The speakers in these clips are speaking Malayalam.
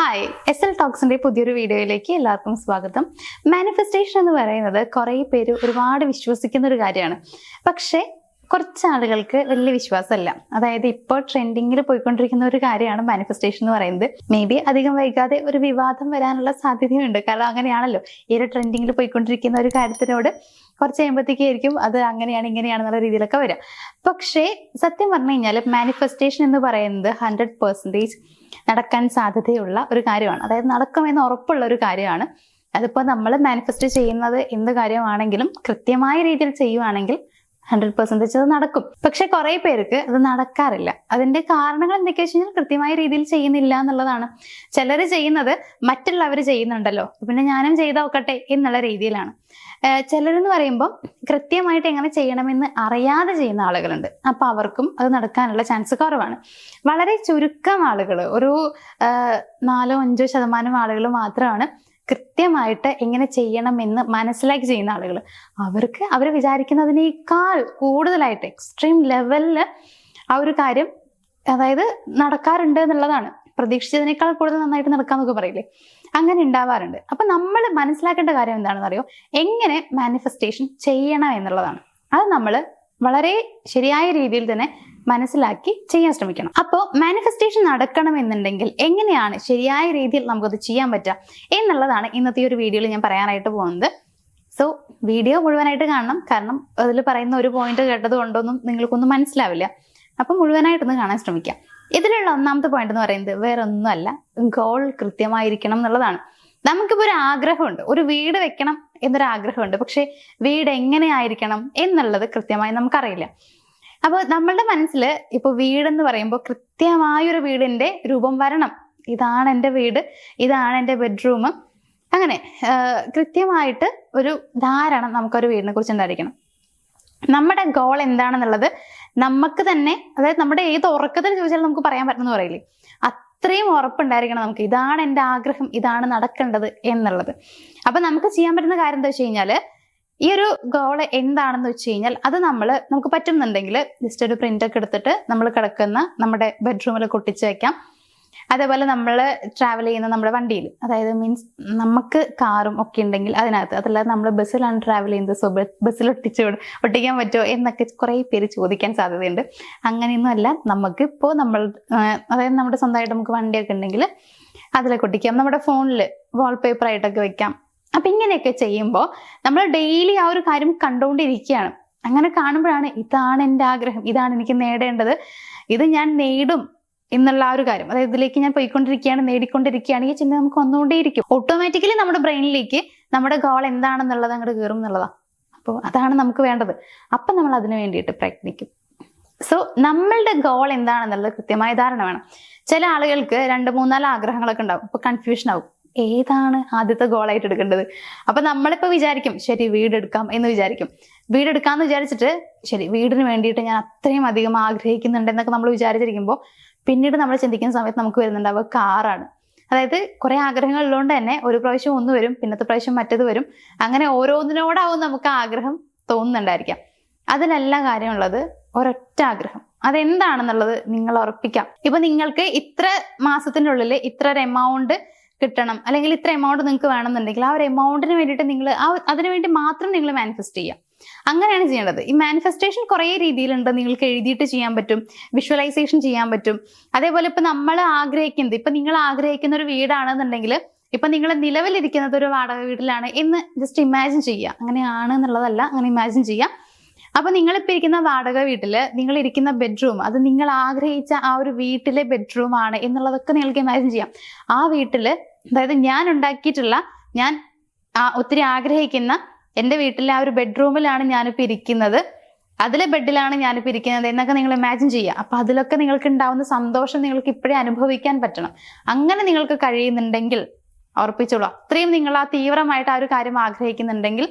ഹായ്, SL ടോക്സിന്റെ പുതിയൊരു വീഡിയോയിലേക്ക് എല്ലാവർക്കും സ്വാഗതം. മാനിഫെസ്റ്റേഷൻ എന്ന് പറയുന്നത് കുറേ പേര് ഒരുപാട് വിശ്വസിക്കുന്ന ഒരു കാര്യമാണ്. പക്ഷേ കുറച്ച് ആളുകൾക്ക് വലിയ വിശ്വാസമല്ല. അതായത് ഇപ്പോൾ ട്രെൻഡിങ്ങിൽ പോയിക്കൊണ്ടിരിക്കുന്ന ഒരു കാര്യമാണ് മാനിഫെസ്റ്റേഷൻ എന്ന് പറയുന്നത്. മേ ബി അധികം വൈകാതെ ഒരു വിവാദം വരാനുള്ള സാധ്യതയുണ്ട്. കാരണം അങ്ങനെയാണല്ലോ, ഈ ഒരു ട്രെൻഡിങ്ങിൽ പോയിക്കൊണ്ടിരിക്കുന്ന ഒരു കാര്യത്തിനോട് കുറച്ച് കഴിയുമ്പോഴത്തേക്കായിരിക്കും അത് അങ്ങനെയാണ് ഇങ്ങനെയാണെന്നുള്ള രീതിയിലൊക്കെ വരിക. പക്ഷേ സത്യം പറഞ്ഞു കഴിഞ്ഞാൽ മാനിഫെസ്റ്റേഷൻ എന്ന് പറയുന്നത് 100% നടക്കാൻ സാധ്യതയുള്ള ഒരു കാര്യമാണ്. അതായത് നടക്കുമെന്ന് ഉറപ്പുള്ള ഒരു കാര്യമാണ്. അതിപ്പോൾ നമ്മൾ മാനിഫെസ്റ്റ് ചെയ്യുന്നത് എന്ത് കാര്യമാണെങ്കിലും കൃത്യമായ രീതിയിൽ ചെയ്യുവാണെങ്കിൽ 100% അത് നടക്കും. പക്ഷെ കുറെ പേർക്ക് അത് നടക്കാറില്ല. അതിന്റെ കാരണങ്ങൾ എന്തൊക്കെയാ വെച്ച് കഴിഞ്ഞാൽ കൃത്യമായ രീതിയിൽ ചെയ്യുന്നില്ല എന്നുള്ളതാണ്. ചിലർ ചെയ്യുന്നത് മറ്റുള്ളവർ ചെയ്യുന്നുണ്ടല്ലോ, പിന്നെ ഞാനും ചെയ്ത് നോക്കട്ടെ എന്നുള്ള രീതിയിലാണ്. ചിലരെന്ന് പറയുമ്പോൾ കൃത്യമായിട്ട് എങ്ങനെ ചെയ്യണമെന്ന് അറിയാതെ ചെയ്യുന്ന ആളുകളുണ്ട്. അപ്പൊ അവർക്കും അത് നടക്കാനുള്ള ചാൻസ് കുറവാണ്. വളരെ ചുരുക്കം ആളുകൾ, ഒരു 4-5% ആളുകൾ മാത്രമാണ് കൃത്യമായിട്ട് എങ്ങനെ ചെയ്യണമെന്ന് മനസ്സിലാക്കി ചെയ്യുന്ന ആളുകൾ. അവർക്ക് അവർ വിചാരിക്കുന്നതിനേക്കാൾ കൂടുതലായിട്ട് എക്സ്ട്രീം ലെവലിൽ ആ ഒരു കാര്യം അതായത് നടക്കാറുണ്ട് എന്നുള്ളതാണ്. പ്രതീക്ഷിച്ചതിനേക്കാൾ കൂടുതൽ നന്നായിട്ട് നടക്കാന്നൊക്കെ പറയില്ലേ, അങ്ങനെ ഉണ്ടാവാറുണ്ട്. അപ്പൊ നമ്മൾ മനസ്സിലാക്കേണ്ട കാര്യം എന്താണെന്ന് അറിയോ, എങ്ങനെ മാനിഫെസ്റ്റേഷൻ ചെയ്യണം എന്നുള്ളതാണ്. അത് നമ്മൾ വളരെ ശരിയായ രീതിയിൽ തന്നെ മനസ്സിലാക്കി ചെയ്യാൻ ശ്രമിക്കണം. അപ്പോൾ മാനിഫെസ്റ്റേഷൻ നടക്കണമെന്നുണ്ടെങ്കിൽ എങ്ങനെയാണ് ശരിയായ രീതിയിൽ നമുക്കത് ചെയ്യാൻ പറ്റുക എന്നുള്ളതാണ് ഇന്നത്തെ ഒരു വീഡിയോയിൽ ഞാൻ പറയാനായിട്ട് പോകുന്നത്. സോ വീഡിയോ മുഴുവനായിട്ട് കാണണം. കാരണം അതിൽ പറയുന്ന ഒരു പോയിന്റ് കേട്ടത് കൊണ്ടൊന്നും നിങ്ങൾക്കൊന്നും മനസ്സിലാവില്ല. അപ്പൊ മുഴുവനായിട്ടൊന്ന് കാണാൻ ശ്രമിക്കാം. ഇതിലുള്ള ഒന്നാമത്തെ പോയിന്റ് എന്ന് പറയുന്നത് വേറെ ഒന്നുമല്ല, ഗോൾ കൃത്യമായിരിക്കണം എന്നുള്ളതാണ്. നമുക്കിപ്പോൾ ഒരു ആഗ്രഹമുണ്ട്, ഒരു വീട് വെക്കണം എന്നൊരു ആഗ്രഹമുണ്ട്. പക്ഷെ വീട് എങ്ങനെയായിരിക്കണം എന്നുള്ളത് കൃത്യമായി നമുക്കറിയില്ല. അപ്പൊ നമ്മളുടെ മനസ്സിൽ ഇപ്പൊ വീടെന്ന് പറയുമ്പോൾ കൃത്യമായൊരു വീടിന്റെ രൂപം വരണം. ഇതാണ് എൻ്റെ വീട്, ഇതാണ് എൻ്റെ ബെഡ്റൂം, അങ്ങനെ കൃത്യമായിട്ട് ഒരു ധാരണ നമുക്കൊരു വീടിനെ കുറിച്ച് ഉണ്ടായിരിക്കണം. നമ്മുടെ ഗോൾ എന്താണെന്നുള്ളത് നമുക്ക് തന്നെ, അതായത് നമ്മുടെ ഏത് ഉറക്കത്തിൽ ചോദിച്ചാലും നമുക്ക് പറയാൻ പറ്റുമെന്ന് പറയില്ലേ, അത്രയും ഉറപ്പുണ്ടായിരിക്കണം നമുക്ക്. ഇതാണ് എൻ്റെ ആഗ്രഹം, ഇതാണ് നടക്കേണ്ടത് എന്നുള്ളത്. അപ്പൊ നമുക്ക് ചെയ്യാൻ പറ്റുന്ന കാര്യം എന്താ വെച്ച് കഴിഞ്ഞാല്, ഈ ഒരു ഗോൾ എന്താണെന്ന് വെച്ച് കഴിഞ്ഞാൽ അത് നമുക്ക് പറ്റുന്നുണ്ടെങ്കിൽ ജസ്റ്റ് ഒരു പ്രിന്റ് ഒക്കെ എടുത്തിട്ട് നമ്മൾ കിടക്കുന്ന നമ്മുടെ ബെഡ്റൂമിൽ ഒട്ടിച്ച് വെക്കാം. അതേപോലെ നമ്മൾ ട്രാവൽ ചെയ്യുന്ന നമ്മുടെ വണ്ടിയിൽ, അതായത് മീൻസ് നമുക്ക് കാറും ഒക്കെ ഉണ്ടെങ്കിൽ അതിനകത്ത്, അതല്ലാതെ നമ്മൾ ബസ്സിലാണ് ട്രാവൽ ചെയ്യുന്നത്, സോ ബസ്സിൽ ഒട്ടിക്കാൻ പറ്റുമോ എന്നൊക്കെ കുറേ പേര് ചോദിക്കാൻ സാധ്യതയുണ്ട്. അങ്ങനെയൊന്നും അല്ല, നമുക്ക് ഇപ്പോൾ അതായത് നമ്മുടെ സ്വന്തമായിട്ട് നമുക്ക് വണ്ടിയൊക്കെ ഉണ്ടെങ്കിൽ അതിലൊക്കെ ഒട്ടിക്കാം. നമ്മുടെ ഫോണിൽ വാൾപേപ്പർ ആയിട്ടൊക്കെ വെക്കാം. അപ്പൊ ഇങ്ങനെയൊക്കെ ചെയ്യുമ്പോൾ നമ്മൾ ഡെയിലി ആ ഒരു കാര്യം കണ്ടുകൊണ്ടിരിക്കുകയാണ്. അങ്ങനെ കാണുമ്പോഴാണ് ഇതാണ് എൻ്റെ ആഗ്രഹം, ഇതാണ് എനിക്ക് നേടേണ്ടത്, ഇത് ഞാൻ നേടും എന്നുള്ള ആ ഒരു കാര്യം, അതായത് ഇതിലേക്ക് ഞാൻ പോയിക്കൊണ്ടിരിക്കുകയാണ്, നേടിക്കൊണ്ടിരിക്കുകയാണ്, ഈ ചിന്ത നമുക്ക് വന്നുകൊണ്ടേയിരിക്കും. ഓട്ടോമാറ്റിക്കലി നമ്മുടെ ബ്രെയിനിലേക്ക് നമ്മുടെ ഗോൾ എന്താണെന്നുള്ളത് അങ്ങോട്ട് കയറും എന്നുള്ളതാണ്. അപ്പോൾ അതാണ് നമുക്ക് വേണ്ടത്. അപ്പം നമ്മൾ അതിനു വേണ്ടിയിട്ട് പ്രയത്നിക്കും. സോ നമ്മളുടെ ഗോൾ എന്താണെന്നുള്ളത് കൃത്യമായ ധാരണ വേണം. ചില ആളുകൾക്ക് 2-3-4 ആഗ്രഹങ്ങളൊക്കെ ഉണ്ടാവും. അപ്പൊ കൺഫ്യൂഷൻ ആവും, ഏതാണ് ആദ്യത്തെ ഗോളായിട്ട് എടുക്കേണ്ടത്. അപ്പൊ നമ്മളിപ്പോ വിചാരിക്കും ശരി വീടെടുക്കാം എന്ന് വിചാരിക്കും. വീടെടുക്കാന്ന് വിചാരിച്ചിട്ട് ശരി വീടിന് വേണ്ടിയിട്ട് ഞാൻ അത്രയും അധികം ആഗ്രഹിക്കുന്നുണ്ട് എന്നൊക്കെ നമ്മൾ വിചാരിച്ചിരിക്കുമ്പോൾ പിന്നീട് നമ്മൾ ചിന്തിക്കുന്ന സമയത്ത് നമുക്ക് വരുന്നുണ്ടാവുക കാറാണ്. അതായത് കുറെ ആഗ്രഹങ്ങൾ ഉള്ളതുകൊണ്ട് തന്നെ ഒരു പ്രാവശ്യം ഒന്ന് വരും, പിന്നത്തെ പ്രാവശ്യം മറ്റത് വരും. അങ്ങനെ ഓരോന്നിനോടാവും നമുക്ക് ആഗ്രഹം തോന്നുന്നുണ്ടായിരിക്കാം. അതിലല്ല കാര്യമുള്ളത്, ഒരൊറ്റ ആഗ്രഹം. അതെന്താണെന്നുള്ളത് നിങ്ങൾ ഉറപ്പിക്കാം. ഇപ്പൊ നിങ്ങൾക്ക് ഇത്ര മാസത്തിന്റെ ഉള്ളിൽ ഇത്ര ഒരു എമൗണ്ട് കിട്ടണം, അല്ലെങ്കിൽ ഇത്ര എമൗണ്ട് നിങ്ങൾക്ക് വേണമെന്നുണ്ടെങ്കിൽ ആ ഒരു എമൗണ്ടിന് വേണ്ടിയിട്ട് നിങ്ങൾ അതിനു വേണ്ടി മാത്രം നിങ്ങൾ മാനിഫെസ്റ്റ് ചെയ്യാം. അങ്ങനെയാണ് ചെയ്യേണ്ടത്. ഈ മാനിഫെസ്റ്റേഷൻ കുറേ രീതിയിലുണ്ട്. നിങ്ങൾക്ക് എഴുതിയിട്ട് ചെയ്യാൻ പറ്റും, വിഷ്വലൈസേഷൻ ചെയ്യാൻ പറ്റും. അതേപോലെ ഇപ്പൊ നമ്മൾ ആഗ്രഹിക്കുന്നത്, ഇപ്പൊ നിങ്ങൾ ആഗ്രഹിക്കുന്ന ഒരു വീടാണെന്നുണ്ടെങ്കിൽ ഇപ്പൊ നിങ്ങൾ നിലവിലിരിക്കുന്നത് ഒരു വാടക വീട്ടിലാണ് എന്ന് ജസ്റ്റ് ഇമാജിൻ ചെയ്യുക. അങ്ങനെയാണ് എന്നുള്ളതല്ല, അങ്ങനെ ഇമാജിൻ ചെയ്യാം. അപ്പൊ നിങ്ങളിപ്പോ ഇരിക്കുന്ന വാടക വീട്ടില് നിങ്ങൾ ഇരിക്കുന്ന ബെഡ്റൂം, അത് നിങ്ങൾ ആഗ്രഹിച്ച ആ ഒരു വീട്ടിലെ ബെഡ്റൂം ആണ് എന്നുള്ളതൊക്കെ നിങ്ങൾക്ക് ഇമാജിൻ ചെയ്യാം. ആ വീട്ടില്, അതായത് ഞാൻ ഉണ്ടാക്കിയിട്ടുള്ള, ഞാൻ ഒത്തിരി ആഗ്രഹിക്കുന്ന എൻ്റെ വീട്ടിലെ ആ ഒരു ബെഡ്റൂമിലാണ് ഞാനിപ്പോൾ ഇരിക്കുന്നത്, അതിലെ ബെഡിലാണ് ഞാനിപ്പോൾ ഇരിക്കുന്നത് എന്നൊക്കെ നിങ്ങൾ ഇമാജിൻ ചെയ്യുക. അപ്പൊ അതിലൊക്കെ നിങ്ങൾക്ക് ഉണ്ടാവുന്ന സന്തോഷം നിങ്ങൾക്ക് ഇപ്പോഴേ അനുഭവിക്കാൻ പറ്റണം. അങ്ങനെ നിങ്ങൾക്ക് കഴിയുന്നുണ്ടെങ്കിൽ ഉറപ്പിച്ചോളൂ, അത്രയും നിങ്ങൾ ആ തീവ്രമായിട്ട് ആ ഒരു കാര്യം ആഗ്രഹിക്കുന്നുണ്ടെങ്കിൽ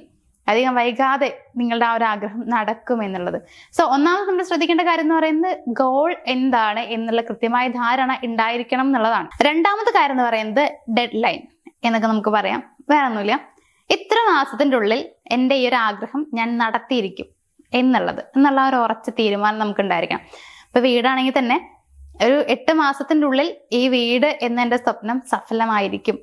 അധികം വൈകാതെ നിങ്ങളുടെ ആ ഒരു ആഗ്രഹം നടക്കും എന്നുള്ളത്. സോ ഒന്നാമത് നമ്മൾ ശ്രദ്ധിക്കേണ്ട കാര്യം എന്ന് പറയുന്നത് ഗോൾ എന്താണ് എന്നുള്ള കൃത്യമായ ധാരണ ഉണ്ടായിരിക്കണം എന്നുള്ളതാണ്. രണ്ടാമത്തെ കാര്യം എന്ന് പറയുന്നത് ഡെഡ് ലൈൻ എന്നൊക്കെ നമുക്ക് പറയാം. വേറെ ഒന്നുമില്ല, ഇത്ര മാസത്തിന്റെ ഉള്ളിൽ എൻ്റെ ഈ ഒരു ആഗ്രഹം ഞാൻ നടത്തിയിരിക്കും എന്നുള്ള ഒരു ഉറച്ച തീരുമാനം നമുക്ക് ഉണ്ടായിരിക്കണം. ഇപ്പൊ വീടാണെങ്കിൽ തന്നെ ഒരു 8 മാസത്തിൻ്റെ ഉള്ളിൽ ഈ വീട് എന്ന എൻ്റെ സ്വപ്നം സഫലമായിരിക്കും,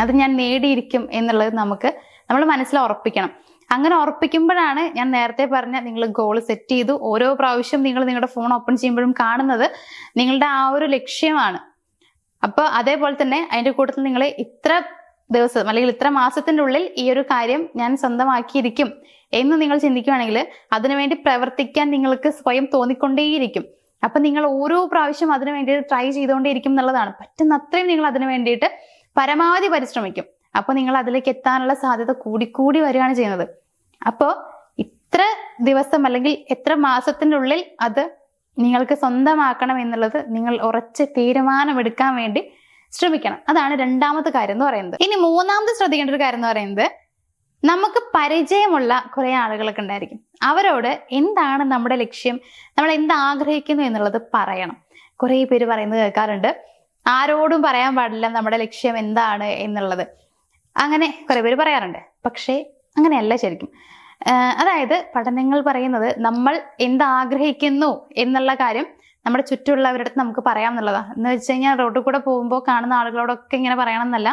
അത് ഞാൻ നേടിയിരിക്കും എന്നുള്ളത് നമ്മൾ മനസ്സിൽ ഉറപ്പിക്കണം. അങ്ങനെ ഉറപ്പിക്കുമ്പോഴാണ് ഞാൻ നേരത്തെ പറഞ്ഞ നിങ്ങൾ ഗോൾ സെറ്റ് ചെയ്തു, ഓരോ പ്രാവശ്യം നിങ്ങൾ നിങ്ങളുടെ ഫോൺ ഓപ്പൺ ചെയ്യുമ്പോഴും കാണുന്നത് നിങ്ങളുടെ ആ ഒരു ലക്ഷ്യമാണ്. അപ്പോൾ അതേപോലെ തന്നെ അതിൻ്റെ കൂട്ടത്തിൽ നിങ്ങൾ ഇത്ര ദിവസം അല്ലെങ്കിൽ ഇത്ര മാസത്തിൻ്റെ ഉള്ളിൽ ഈ ഒരു കാര്യം ഞാൻ സ്വന്തമാക്കിയിരിക്കും എന്ന് നിങ്ങൾ ചിന്തിക്കുകയാണെങ്കിൽ അതിനുവേണ്ടി പ്രവർത്തിക്കാൻ നിങ്ങൾക്ക് സ്വയം തോന്നിക്കൊണ്ടേയിരിക്കും. അപ്പൊ നിങ്ങൾ ഓരോ പ്രാവശ്യം അതിനു വേണ്ടിയിട്ട് ട്രൈ ചെയ്തുകൊണ്ടേയിരിക്കും എന്നുള്ളതാണ്. പറ്റുന്ന അത്രയും നിങ്ങൾ അതിനു വേണ്ടിയിട്ട് പരമാവധി പരിശ്രമിക്കും. അപ്പൊ നിങ്ങൾ അതിലേക്ക് എത്താനുള്ള സാധ്യത കൂടിക്കൂടി വരികയാണ് ചെയ്യുന്നത്. അപ്പോൾ ഇത്ര ദിവസം അല്ലെങ്കിൽ എത്ര മാസത്തിൻ്റെ ഉള്ളിൽ അത് നിങ്ങൾക്ക് സ്വന്തമാക്കണം എന്നുള്ളത് നിങ്ങൾ ഉറച്ച് തീരുമാനമെടുക്കാൻ വേണ്ടി ശ്രമിക്കണം. അതാണ് രണ്ടാമത്തെ കാര്യം എന്ന് പറയുന്നത്. ഇനി മൂന്നാമത് ശ്രദ്ധിക്കേണ്ട ഒരു കാര്യം എന്ന് പറയുന്നത്, നമുക്ക് പരിചയമുള്ള കുറെ ആളുകളൊക്കെ ഉണ്ടായിരിക്കും. അവരോട് എന്താണ് നമ്മുടെ ലക്ഷ്യം, നമ്മൾ എന്ത് ആഗ്രഹിക്കുന്നു എന്നുള്ളത് പറയണം. കുറെ പേര് പറയുന്നത് കേൾക്കാറുണ്ട്, ആരോടും പറയാൻ പാടില്ല നമ്മുടെ ലക്ഷ്യം എന്താണ് എന്നുള്ളത്. അങ്ങനെ കുറെ പേര് പറയാറുണ്ട്. പക്ഷേ അങ്ങനെയല്ല ശരിക്കും. അതായത് പഠനങ്ങൾ പറയുന്നത് നമ്മൾ എന്താഗ്രഹിക്കുന്നു എന്നുള്ള കാര്യം നമ്മുടെ ചുറ്റുമുള്ളവരുടെ അടുത്ത് നമുക്ക് പറയാം എന്നുള്ളതാണ്. എന്ന് വെച്ച് കഴിഞ്ഞാൽ റോഡിൽ കൂടെ പോകുമ്പോൾ കാണുന്ന ആളുകളോടൊക്കെ ഇങ്ങനെ പറയണം എന്നല്ല,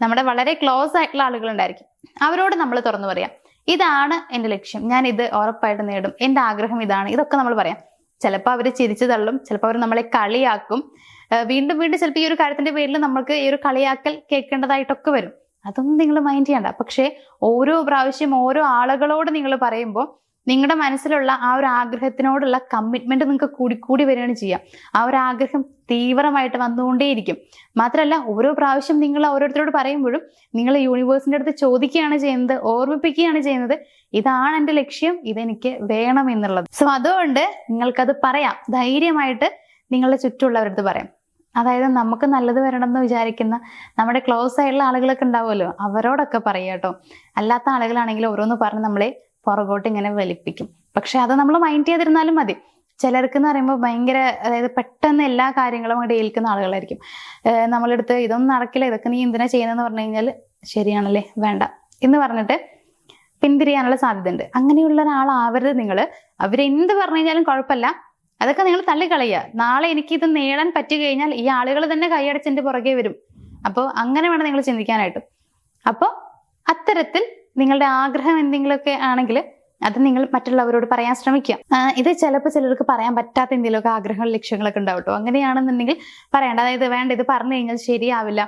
നമ്മുടെ വളരെ ക്ലോസ് ആയിട്ടുള്ള ആളുകളുണ്ടായിരിക്കും, അവരോട് നമ്മൾ തുറന്നു പറയാം, ഇതാണ് എൻ്റെ ലക്ഷ്യം, ഞാൻ ഇത് ഉറപ്പായിട്ട് നേടും, എൻ്റെ ആഗ്രഹം ഇതാണ്, ഇതൊക്കെ നമ്മൾ പറയാം. ചിലപ്പോൾ അവർ ചിരിച്ചു തള്ളും, ചിലപ്പോൾ അവർ നമ്മളെ കളിയാക്കും. വീണ്ടും വീണ്ടും ചിലപ്പോൾ ഈ ഒരു കാര്യത്തിന്റെ പേരിൽ നമുക്ക് ഈ ഒരു കളിയാക്കൽ കേൾക്കേണ്ടതായിട്ടൊക്കെ വരും. അതൊന്നും നിങ്ങൾ മൈൻഡ് ചെയ്യണ്ട. പക്ഷേ ഓരോ പ്രാവശ്യം ഓരോ ആളുകളോട് നിങ്ങൾ പറയുമ്പോൾ നിങ്ങളുടെ മനസ്സിലുള്ള ആ ഒരു ആഗ്രഹത്തിനോടുള്ള കമ്മിറ്റ്മെന്റ് നിങ്ങൾക്ക് കൂടിക്കൂടി വരികയാണ് ചെയ്യുക. ആ ഒരു ആഗ്രഹം തീവ്രമായിട്ട് വന്നുകൊണ്ടേയിരിക്കും. മാത്രമല്ല ഓരോ പ്രാവശ്യം നിങ്ങൾ ഓരോരുത്തരോട് പറയുമ്പോഴും നിങ്ങൾ യൂണിവേഴ്സിന്റെ അടുത്ത് ചോദിക്കുകയാണ് ചെയ്യുന്നത്, ഓർമ്മിപ്പിക്കുകയാണ് ചെയ്യുന്നത്, ഇതാണ് എൻ്റെ ലക്ഷ്യം, ഇതെനിക്ക് വേണം എന്നുള്ളത്. സോ അതുകൊണ്ട് നിങ്ങൾക്കത് പറയാം, ധൈര്യമായിട്ട് നിങ്ങളുടെ ചുറ്റുമുള്ളവരടുത്ത് പറയാം. അതായത് നമുക്ക് നല്ലത് വരണമെന്ന് വിചാരിക്കുന്ന നമ്മുടെ ക്ലോസ് ആയിട്ടുള്ള ആളുകളൊക്കെ ഉണ്ടാവുമല്ലോ, അവരോടൊക്കെ പറയാം കേട്ടോ. അല്ലാത്ത ആളുകളാണെങ്കിൽ ഓരോന്ന് പറഞ്ഞ് നമ്മളെ പുറകോട്ട് ഇങ്ങനെ വലിപ്പിക്കും. പക്ഷെ അത് നമ്മൾ മൈൻഡ് ചെയ്തിരുന്നാലും മതി. ചിലർക്ക് എന്ന് പറയുമ്പോൾ ഭയങ്കര, അതായത് പെട്ടെന്ന് എല്ലാ കാര്യങ്ങളും അങ്ങോട്ട് ഏൽക്കുന്ന ആളുകളായിരിക്കും. നമ്മളെടുത്ത് ഇതൊന്നും നടക്കില്ല, ഇതൊക്കെ നീ എന്തിനാ ചെയ്യുന്നതെന്ന് പറഞ്ഞു കഴിഞ്ഞാൽ ശരിയാണല്ലേ വേണ്ട എന്ന് പറഞ്ഞിട്ട് പിന്തിരിയാനുള്ള സാധ്യത ഉണ്ട്. അങ്ങനെയുള്ള ഒരാളാവരുത് നിങ്ങൾ. അവരെന്ത് പറഞ്ഞു കഴിഞ്ഞാലും കുഴപ്പമില്ല, അതൊക്കെ നിങ്ങൾ തള്ളിക്കളയുക. നാളെ എനിക്കിത് നേടാൻ പറ്റി കഴിഞ്ഞാൽ ഈ ആളുകൾ തന്നെ കൈയടച്ചിന്റെ പുറകെ വരും. അപ്പോൾ അങ്ങനെ വേണം നിങ്ങൾ ചിന്തിക്കാനായിട്ട്. അപ്പോൾ അത്തരത്തിൽ നിങ്ങളുടെ ആഗ്രഹം എന്തെങ്കിലുമൊക്കെ ആണെങ്കിൽ അത് നിങ്ങൾ മറ്റുള്ളവരോട് പറയാൻ ശ്രമിക്കുക. ഇത് ചിലപ്പോൾ ചിലർക്ക് പറയാൻ പറ്റാത്ത എന്തെങ്കിലുമൊക്കെ ആഗ്രഹങ്ങൾ ലക്ഷ്യങ്ങളൊക്കെ ഉണ്ടാവും കേട്ടോ. അങ്ങനെയാണെന്നുണ്ടെങ്കിൽ പറയണ്ട. അതായത് വേണ്ട, ഇത് പറഞ്ഞു കഴിഞ്ഞാൽ ശരിയാവില്ല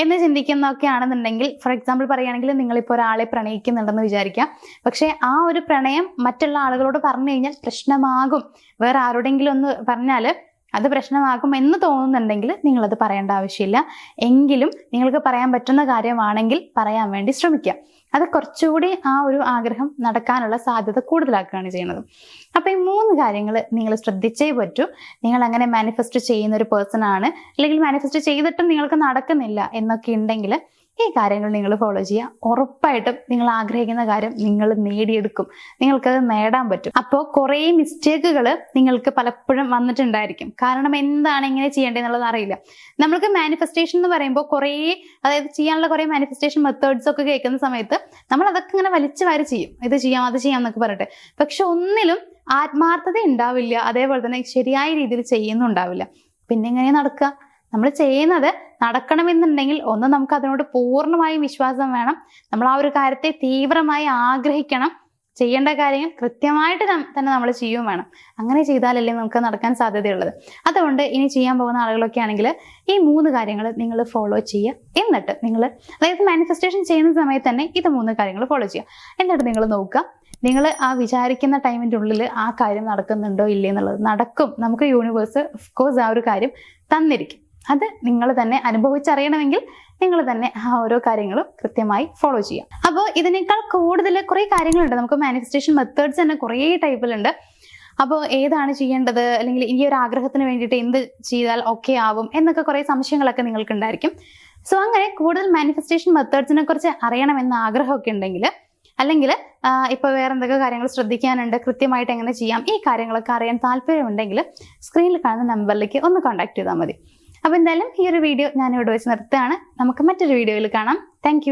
എന്ന് ചിന്തിക്കുന്നൊക്കെ ആണെന്നുണ്ടെങ്കിൽ, ഫോർ എക്സാമ്പിൾ പറയുകയാണെങ്കിൽ നിങ്ങളിപ്പോൾ ഒരാളെ പ്രണയിക്കുന്നുണ്ടെന്ന് വിചാരിക്കാം. പക്ഷെ ആ ഒരു പ്രണയം മറ്റുള്ള ആളുകളോട് പറഞ്ഞു കഴിഞ്ഞാൽ പ്രശ്നമാകും, വേറെ ആരോടെങ്കിലും ഒന്ന് പറഞ്ഞാൽ അത് പ്രശ്നമാകും എന്ന് തോന്നുന്നുണ്ടെങ്കിൽ നിങ്ങളത് പറയേണ്ട ആവശ്യമില്ല. എങ്കിലും നിങ്ങൾക്ക് പറയാൻ പറ്റുന്ന കാര്യമാണെങ്കിൽ പറയാൻ വേണ്ടി ശ്രമിക്കുക. അത് കുറച്ചുകൂടി ആ ഒരു ആഗ്രഹം നടക്കാനുള്ള സാധ്യത കൂടുതലാക്കുകയാണ് ചെയ്യുന്നത്. അപ്പൊ ഈ 3 കാര്യങ്ങൾ നിങ്ങൾ ശ്രദ്ധിച്ചേ പറ്റൂ. നിങ്ങൾ അങ്ങനെ മാനിഫെസ്റ്റ് ചെയ്യുന്ന ഒരു പേഴ്സൺ ആണ്, അല്ലെങ്കിൽ മാനിഫെസ്റ്റ് ചെയ്തിട്ടും നിങ്ങൾക്ക് നടക്കുന്നില്ല എന്നൊക്കെ ഉണ്ടെങ്കിൽ ഈ കാര്യങ്ങൾ നിങ്ങൾ ഫോളോ ചെയ്യുക. ഉറപ്പായിട്ടും നിങ്ങൾ ആഗ്രഹിക്കുന്ന കാര്യം നിങ്ങൾ നേടിയെടുക്കും, നിങ്ങൾക്കത് നേടാൻ പറ്റും. അപ്പോൾ കുറേ മിസ്റ്റേക്കുകൾ നിങ്ങൾക്ക് പലപ്പോഴും വന്നിട്ടുണ്ടായിരിക്കും. കാരണം എന്താണ് ഇങ്ങനെ ചെയ്യേണ്ടതെന്നുള്ളത് അറിയില്ല. നമ്മൾക്ക് മാനിഫെസ്റ്റേഷൻ എന്ന് പറയുമ്പോൾ കുറേ, അതായത് ചെയ്യാനുള്ള കുറേ മാനിഫെസ്റ്റേഷൻ മെത്തേഡ്സ് ഒക്കെ കേൾക്കുന്ന സമയത്ത് നമ്മൾ അതൊക്കെ ഇങ്ങനെ വലിച്ചു വാരി ചെയ്യും, ഇത് ചെയ്യാം അത് ചെയ്യാം എന്നൊക്കെ പറഞ്ഞിട്ട്. പക്ഷെ ഒന്നിലും ആത്മാർത്ഥത ഉണ്ടാവില്ല, അതേപോലെ തന്നെ ശരിയായ രീതിയിൽ ചെയ്യുന്നുണ്ടാവില്ല. പിന്നെ എങ്ങനെയാ നടക്കുക? നമ്മൾ ചെയ്യുന്നത് നടക്കണമെന്നുണ്ടെങ്കിൽ ഒന്ന് നമുക്ക് അതിനോട് പൂർണ്ണമായും വിശ്വാസം വേണം. നമ്മൾ ആ ഒരു കാര്യത്തെ തീവ്രമായി ആഗ്രഹിക്കണം. ചെയ്യേണ്ട കാര്യങ്ങൾ കൃത്യമായിട്ട് തന്നെ നമ്മൾ ചെയ്യുകയും വേണം. അങ്ങനെ ചെയ്താലല്ലേ നമുക്ക് നടക്കാൻ സാധ്യതയുള്ളത്. അതുകൊണ്ട് ഇനി ചെയ്യാൻ പോകുന്ന ആളുകളൊക്കെ ആണെങ്കിൽ ഈ 3 കാര്യങ്ങൾ നിങ്ങൾ ഫോളോ ചെയ്യുക. എന്നിട്ട് നിങ്ങൾ, അതായത് മാനിഫെസ്റ്റേഷൻ ചെയ്യുന്ന സമയത്ത് തന്നെ ഇത് 3 കാര്യങ്ങൾ ഫോളോ ചെയ്യുക. എന്നിട്ട് നിങ്ങൾ നോക്കുക, നിങ്ങൾ ആ വിചാരിക്കുന്ന ടൈമിൻ്റെ ഉള്ളിൽ ആ കാര്യം നടക്കുന്നുണ്ടോ ഇല്ലേ എന്നുള്ളത്. നടക്കും. നമുക്ക് യൂണിവേഴ്സ് ഓഫ്കോഴ്സ് ആ ഒരു കാര്യം തന്നിരിക്കും. അത് നിങ്ങൾ തന്നെ അനുഭവിച്ചറിയണമെങ്കിൽ നിങ്ങൾ തന്നെ ആ ഓരോ കാര്യങ്ങളും കൃത്യമായി ഫോളോ ചെയ്യാം. അപ്പോൾ ഇതിനേക്കാൾ കൂടുതൽ കുറേ കാര്യങ്ങളുണ്ട്. നമുക്ക് മാനിഫെസ്റ്റേഷൻ മെത്തേഡ്സ് തന്നെ കുറേ ടൈപ്പിലുണ്ട്. അപ്പോൾ ഏതാണ് ചെയ്യേണ്ടത്, അല്ലെങ്കിൽ ഈ ഒരു ആഗ്രഹത്തിന് വേണ്ടിയിട്ട് എന്ത് ചെയ്താൽ ഓക്കെ ആവും എന്നൊക്കെ കുറേ സംശയങ്ങളൊക്കെ നിങ്ങൾക്ക് ഉണ്ടായിരിക്കും. സോ അങ്ങനെ കൂടുതൽ മാനിഫെസ്റ്റേഷൻ മെത്തേഡ്സിനെ കുറിച്ച് അറിയണമെന്ന ആഗ്രഹമൊക്കെ ഉണ്ടെങ്കിൽ, അല്ലെങ്കിൽ ഇപ്പോൾ വേറെ എന്തൊക്കെ കാര്യങ്ങൾ ശ്രദ്ധിക്കാനുണ്ട്, കൃത്യമായിട്ട് എങ്ങനെ ചെയ്യാം, ഈ കാര്യങ്ങളൊക്കെ അറിയാൻ താല്പര്യമുണ്ടെങ്കിൽ സ്ക്രീനിൽ കാണുന്ന നമ്പറിലേക്ക് ഒന്ന് കോൺടാക്ട് ചെയ്താൽ മതി. അപ്പോൾ എന്തായാലും ഈ ഒരു വീഡിയോ ഞാനിവിടെ വെച്ച് നിർത്തുകയാണ്. നമുക്ക് മറ്റൊരു വീഡിയോയിൽ കാണാം. താങ്ക്